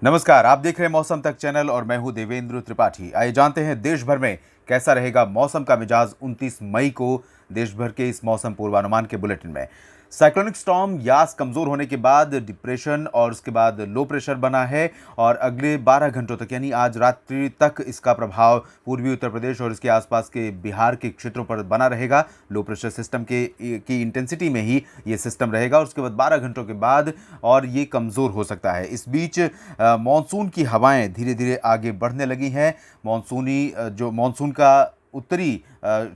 नमस्कार, आप देख रहे हैं मौसम तक चैनल और मैं हूं देवेंद्र त्रिपाठी। आइए जानते हैं देश भर में कैसा रहेगा मौसम का मिजाज 29 मई को देश भर के इस मौसम पूर्वानुमान के बुलेटिन में। साइक्लोनिक स्टॉर्म यास कमजोर होने के बाद डिप्रेशन और उसके बाद लो प्रेशर बना है और अगले 12 घंटों तक यानी आज रात्रि तक इसका प्रभाव पूर्वी उत्तर प्रदेश और इसके आसपास के बिहार के क्षेत्रों पर बना रहेगा। लो प्रेशर सिस्टम की इंटेंसिटी में ही ये सिस्टम रहेगा और उसके बाद 12 घंटों के बाद और ये कमज़ोर हो सकता है। इस बीच मानसून की हवाएं धीरे धीरे आगे बढ़ने लगी हैं। जो मानसून का उत्तरी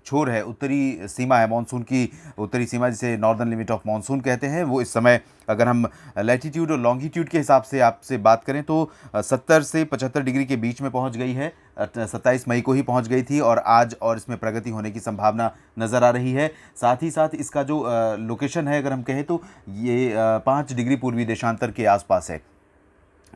छोर है, उत्तरी सीमा है, मानसून की उत्तरी सीमा जिसे नॉर्दर्न लिमिट ऑफ मानसून कहते हैं, वो इस समय अगर हम लैटीट्यूड और लॉन्गिट्यूड के हिसाब से आपसे बात करें तो 70 से 75 डिग्री के बीच में पहुंच गई है। 27 मई को ही पहुंच गई थी और आज और इसमें प्रगति होने की संभावना नज़र आ रही है। साथ ही साथ इसका जो लोकेशन है, अगर हम कहें तो ये 5 डिग्री पूर्वी देशांतर के आसपास है।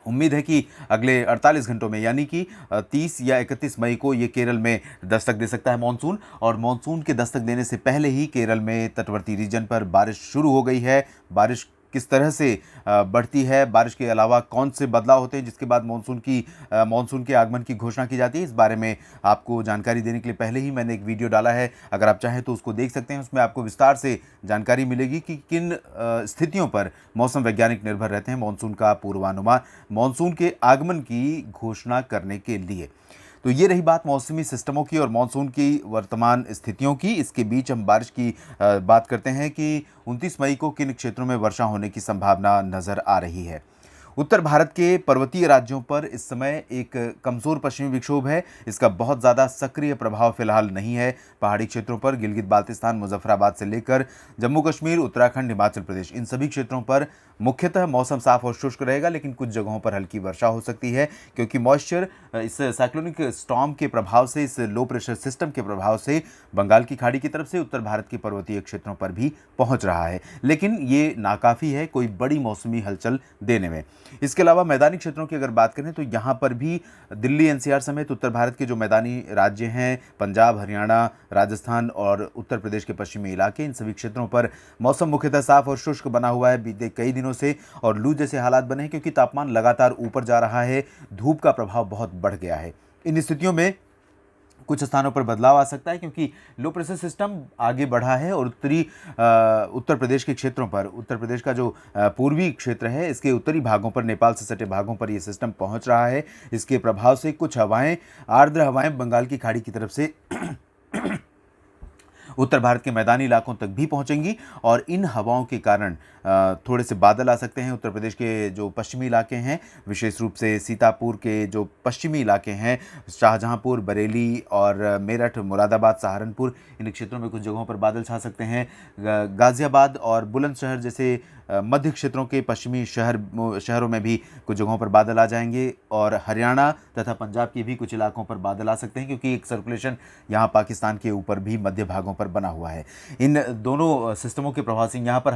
उम्मीद है कि अगले 48 घंटों में यानी कि 30 या 31 मई को ये केरल में दस्तक दे सकता है मानसून। और मानसून के दस्तक देने से पहले ही केरल में तटवर्ती रीजन पर बारिश शुरू हो गई है। बारिश किस तरह से बढ़ती है, बारिश के अलावा कौन से बदलाव होते हैं जिसके बाद मानसून के आगमन की घोषणा की जाती है, इस बारे में आपको जानकारी देने के लिए पहले ही मैंने एक वीडियो डाला है। अगर आप चाहें तो उसको देख सकते हैं। उसमें आपको विस्तार से जानकारी मिलेगी कि किन स्थितियों पर मौसम वैज्ञानिक निर्भर रहते हैं मानसून का पूर्वानुमान, मानसून के आगमन की घोषणा करने के लिए। तो ये रही बात मौसमी सिस्टमों की और मानसून की वर्तमान स्थितियों की। इसके बीच हम बारिश की बात करते हैं कि 29 मई को किन क्षेत्रों में वर्षा होने की संभावना नज़र आ रही है। उत्तर भारत के पर्वतीय राज्यों पर इस समय एक कमज़ोर पश्चिमी विक्षोभ है। इसका बहुत ज़्यादा सक्रिय प्रभाव फिलहाल नहीं है। पहाड़ी क्षेत्रों पर गिलगित बाल्टिस्तान, मुजफ्फराबाद से लेकर जम्मू कश्मीर, उत्तराखंड, हिमाचल प्रदेश, इन सभी क्षेत्रों पर मुख्यतः मौसम साफ और शुष्क रहेगा, लेकिन कुछ जगहों पर हल्की वर्षा हो सकती है क्योंकि मॉइस्चर इस साइक्लोनिक स्टॉर्म के प्रभाव से, इस लो प्रेशर सिस्टम के प्रभाव से बंगाल की खाड़ी की तरफ से उत्तर भारत के पर्वतीय क्षेत्रों पर भी पहुंच रहा है, लेकिन ये नाकाफ़ी है कोई बड़ी मौसमी हलचल देने में। इसके अलावा मैदानी क्षेत्रों की अगर बात करें तो यहाँ पर भी दिल्ली, एनसीआर समेत उत्तर भारत के जो मैदानी राज्य हैं, पंजाब, हरियाणा, राजस्थान और उत्तर प्रदेश के पश्चिमी इलाके, इन सभी क्षेत्रों पर मौसम मुख्यतः साफ और शुष्क बना हुआ है बीते कई दिनों से और लू जैसे हालात बने हैं क्योंकि तापमान लगातार ऊपर जा रहा है, धूप का प्रभाव बहुत बढ़ गया है। इन स्थितियों में कुछ स्थानों पर बदलाव आ सकता है क्योंकि लो प्रेशर सिस्टम आगे बढ़ा है और उत्तर प्रदेश के क्षेत्रों पर, उत्तर प्रदेश का जो पूर्वी क्षेत्र है, इसके उत्तरी भागों पर, नेपाल से सटे भागों पर यह सिस्टम पहुंच रहा है। इसके प्रभाव से कुछ हवाएं, आर्द्र हवाएं बंगाल की खाड़ी की तरफ से उत्तर भारत के मैदानी इलाकों तक भी पहुंचेंगी और इन हवाओं के कारण थोड़े से बादल आ सकते हैं। उत्तर प्रदेश के जो पश्चिमी इलाके हैं, विशेष रूप से सीतापुर के जो पश्चिमी इलाके हैं, शाहजहांपुर, बरेली और मेरठ, मुरादाबाद, सहारनपुर, इन क्षेत्रों में कुछ जगहों पर बादल छा सकते हैं। गाज़ियाबाद और बुलंदशहर जैसे मध्य क्षेत्रों के पश्चिमी शहरों में भी कुछ जगहों पर बादल आ जाएंगे और हरियाणा तथा पंजाब के भी कुछ इलाकों पर बादल आ सकते हैं क्योंकि एक सर्कुलेशन यहाँ पाकिस्तान के ऊपर भी मध्य भागों पर बना हुआ है। इन दोनों सिस्टमों के प्रभाव से यहाँ पर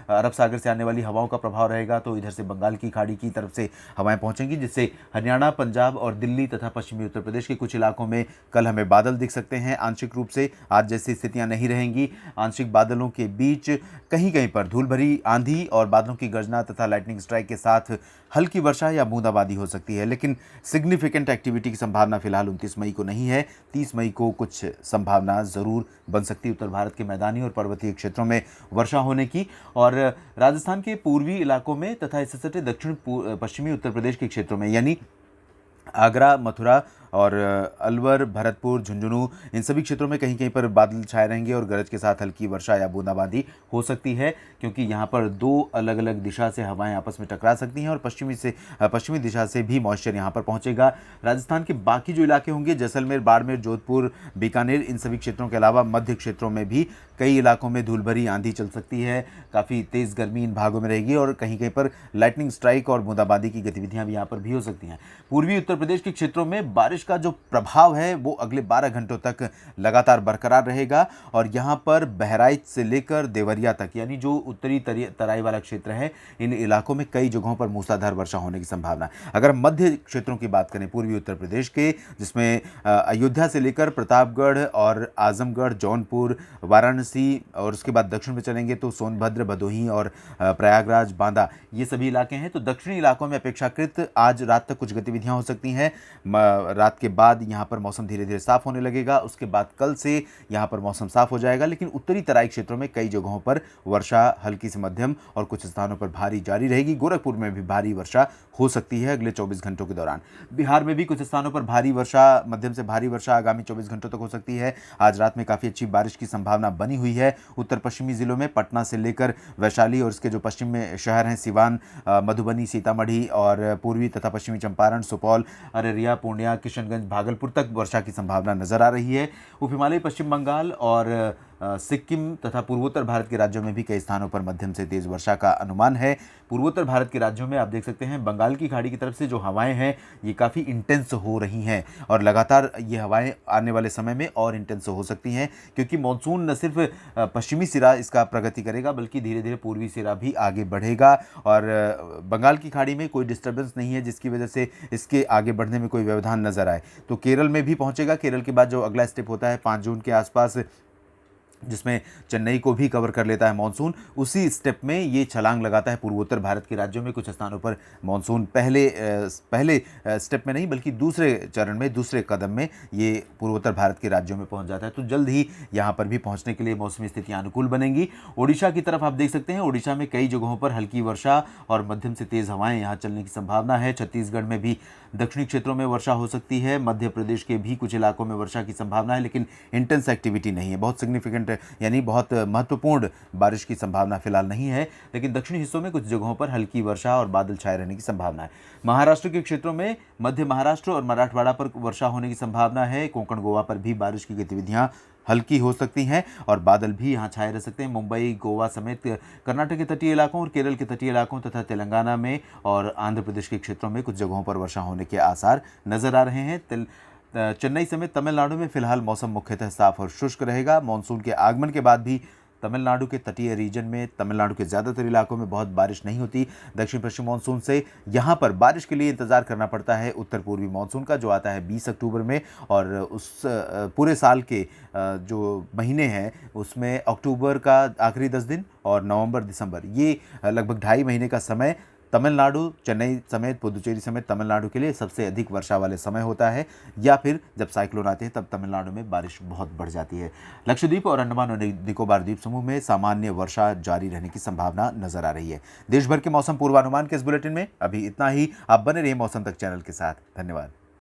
अरब सागर से आने वाली हवाओं का प्रभाव रहेगा, तो इधर से बंगाल की खाड़ी की तरफ से हवाएं पहुंचेंगी जिससे हरियाणा, पंजाब और दिल्ली तथा पश्चिमी उत्तर प्रदेश के कुछ इलाकों में कल हमें बादल दिख सकते हैं। आंशिक रूप से आज जैसी स्थितियां नहीं रहेंगी। आंशिक बादलों के बीच कहीं कहीं पर धूल भरी आंधी और बादलों की गर्जना तथा लाइटनिंग स्ट्राइक के साथ हल्की वर्षा या बूंदाबांदी हो सकती है, लेकिन सिग्निफिकेंट एक्टिविटी की संभावना फिलहाल 29 मई को नहीं है। 30 मई को कुछ संभावना ज़रूर बन सकती है उत्तर भारत के मैदानी और पर्वतीय क्षेत्रों में वर्षा होने की और राजस्थान के पूर्वी इलाकों में तथा इससे सटे दक्षिण पश्चिमी उत्तर प्रदेश के क्षेत्रों में यानी आगरा, मथुरा और अलवर, भरतपुर, झुंझुनू, इन सभी क्षेत्रों में कहीं कहीं पर बादल छाए रहेंगे और गरज के साथ हल्की वर्षा या बूंदाबांदी हो सकती है क्योंकि यहाँ पर दो अलग अलग दिशा से हवाएं आपस में टकरा सकती हैं और पश्चिमी दिशा से भी मॉइस्चर यहाँ पर पहुँचेगा। राजस्थान के बाकी जो इलाके होंगे, जैसलमेर, बाड़मेर, जोधपुर, बीकानेर, इन सभी क्षेत्रों के अलावा मध्य क्षेत्रों में भी कई इलाकों में धूल भरी आंधी चल सकती है। काफ़ी तेज़ गर्मी इन भागों में रहेगी और कहीं कहीं पर लाइटनिंग स्ट्राइक और बूंदाबांदी की गतिविधियाँ भी यहाँ पर भी हो सकती हैं। पूर्वी उत्तर प्रदेश के क्षेत्रों में बारिश बारिश का जो प्रभाव है वो अगले 12 घंटों तक लगातार बरकरार रहेगा और यहाँ पर बहराइच से लेकर देवरिया तक यानी जो उत्तरी तराई वाला क्षेत्र है, इन इलाकों में कई जगहों पर मूसलाधार वर्षा होने की संभावना है। अगर मध्य क्षेत्रों की बात करें पूर्वी उत्तर प्रदेश के, जिसमें अयोध्या से लेकर प्रतापगढ़ और आजमगढ़, जौनपुर, वाराणसी और उसके बाद दक्षिण में चलेंगे तो सोनभद्र, भदोही और प्रयागराज, बांदा, ये सभी इलाके हैं। तो दक्षिणी इलाकों में अपेक्षाकृत आज रात तक कुछ गतिविधियां हो सकती हैं। रात के बाद यहां पर मौसम धीरे धीरे साफ होने लगेगा। उसके बाद कल से यहां पर मौसम साफ हो जाएगा, लेकिन उत्तरी तराई क्षेत्रों में कई जगहों पर वर्षा हल्की से मध्यम और कुछ स्थानों पर भारी जारी रहेगी। गोरखपुर में भी भारी वर्षा हो सकती है अगले 24 घंटों के दौरान। बिहार में भी कुछ स्थानों पर भारी वर्षा, मध्यम से भारी वर्षा आगामी 24 घंटों तक हो सकती है। आज रात में काफ़ी अच्छी बारिश की संभावना बनी हुई है। उत्तर पश्चिमी जिलों में पटना से लेकर वैशाली और इसके जो पश्चिम में शहर हैं सिवान, मधुबनी, सीतामढ़ी और पूर्वी तथा पश्चिमी चंपारण, सुपौल, अररिया, पूर्णिया, किशनगंज, भागलपुर तक वर्षा की संभावना नजर आ रही है। उप हिमालयी पश्चिम बंगाल और सिक्किम तथा पूर्वोत्तर भारत के राज्यों में भी कई स्थानों पर मध्यम से तेज वर्षा का अनुमान है। पूर्वोत्तर भारत के राज्यों में आप देख सकते हैं बंगाल की खाड़ी की तरफ से जो हवाएं हैं ये काफ़ी इंटेंस हो रही हैं और लगातार ये हवाएं आने वाले समय में और इंटेंस हो सकती हैं, क्योंकि मानसून न सिर्फ पश्चिमी सिरा इसका प्रगति करेगा बल्कि धीरे धीरे पूर्वी सिरा भी आगे बढ़ेगा और बंगाल की खाड़ी में कोई डिस्टर्बेंस नहीं है जिसकी वजह से इसके आगे बढ़ने में कोई व्यवधान नजर आए। तो केरल में भी पहुंचेगा। केरल के बाद जो अगला स्टेप होता है 5 जून के आसपास, जिसमें चेन्नई को भी कवर कर लेता है मानसून, उसी स्टेप में ये छलांग लगाता है पूर्वोत्तर भारत के राज्यों में। कुछ स्थानों पर मानसून पहले स्टेप में नहीं बल्कि दूसरे चरण में, दूसरे कदम में ये पूर्वोत्तर भारत के राज्यों में पहुंच जाता है। तो जल्द ही यहाँ पर भी पहुंचने के लिए मौसमी स्थितियाँ अनुकूल बनेंगी। ओडिशा की तरफ आप देख सकते हैं, ओडिशा में कई जगहों पर हल्की वर्षा और मध्यम से तेज़ हवाएं यहाँ चलने की संभावना है। छत्तीसगढ़ में भी दक्षिणी क्षेत्रों में वर्षा हो सकती है। मध्य प्रदेश के भी कुछ इलाकों में वर्षा की संभावना है, लेकिन इंटेंस एक्टिविटी नहीं है। बहुत सिग्निफिकेंट यानी बहुत महत्वपूर्ण बारिश की संभावना फिलहाल नहीं है, लेकिन दक्षिणी हिस्सों में कुछ जगहों पर हल्की वर्षा और बादल छाए रहने की संभावना है। महाराष्ट्र के क्षेत्रों में मध्य महाराष्ट्र और मराठवाड़ा पर वर्षा होने की संभावना है। कोंकण, गोवा पर भी बारिश की गतिविधियां हल्की हो सकती हैं और बादल भी यहाँ छाए रह सकते हैं। मुंबई, गोवा समेत कर्नाटक के तटीय इलाकों और केरल के तटीय इलाकों तथा तेलंगाना में और आंध्र प्रदेश के क्षेत्रों में कुछ जगहों पर वर्षा होने के आसार नजर आ रहे हैं। चेन्नई समेत तमिलनाडु में फिलहाल मौसम मुख्यतः साफ और शुष्क रहेगा। मानसून के आगमन के बाद भी तमिलनाडु के तटीय रीजन में, तमिलनाडु के ज़्यादातर इलाकों में बहुत बारिश नहीं होती। दक्षिण पश्चिम मानसून से यहाँ पर बारिश के लिए इंतज़ार करना पड़ता है उत्तर पूर्वी मानसून का, जो आता है 20 अक्टूबर में। और उस पूरे साल के जो महीने हैं उसमें अक्टूबर का आखिरी 10 दिन और नवंबर, दिसंबर, ये लगभग 2.5 महीने का समय तमिलनाडु, चेन्नई समेत पुदुचेरी समेत तमिलनाडु के लिए सबसे अधिक वर्षा वाले समय होता है, या फिर जब साइक्लोन आते हैं तब तमिलनाडु में बारिश बहुत बढ़ जाती है। लक्षद्वीप और अंडमान और निकोबार द्वीप समूह में सामान्य वर्षा जारी रहने की संभावना नजर आ रही है। देश भर के मौसम पूर्वानुमान के इस बुलेटिन में अभी इतना ही। आप बने रहिए मौसम तक चैनल के साथ। धन्यवाद।